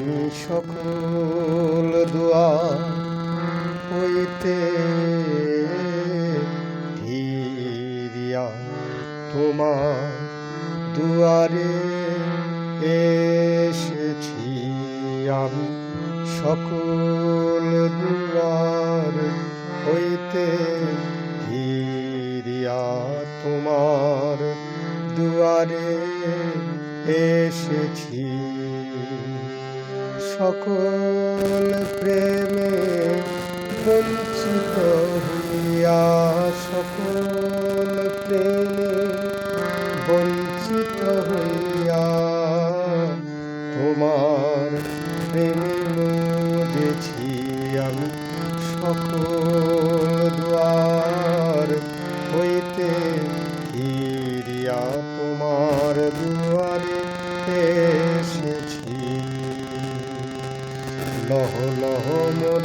আমি সকল দুয়ার হইতে ফিরিয়া তোমার দুয়ারে এসেছি। আমি সকল দুয়ার হইতে ফিরিয়া তোমার দুয়ারে এসেছি। সকল প্রেমে বঞ্চিত হইয়া, সকল প্রেমে বঞ্চিত হইয়া তোমার প্রেমে মজেছি। আমি সকল দুয়ার হইতে ফিরিয়া তোমার দুয়ারে এসেছি। লহ লহ মোর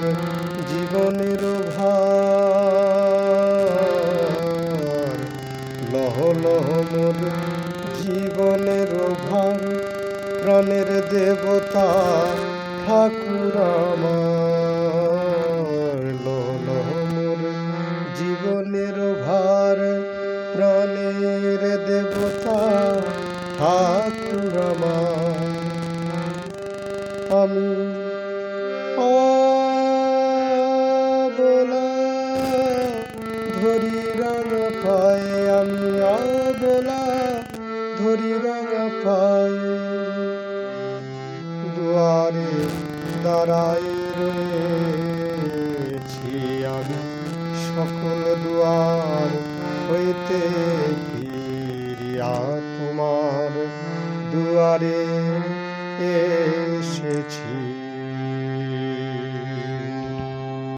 জীবনের ভার, লহ লহ মোর জীবনের ভার, প্রাণের দেবতা ঠাকুর আমার। লহ লহ মোর জীবনের ভার, প্রাণের দেবতা ঠাকুর আমার। আমি অবলা ধরি রাঙা পায়ে, আমি অবলা ধরি রাঙা পায়ে দুয়ারে দাঁড়াই রয়েছি। আমি সকল দুয়ার হইতে ফিরিয়া তোমার দুয়ারে এসেছি।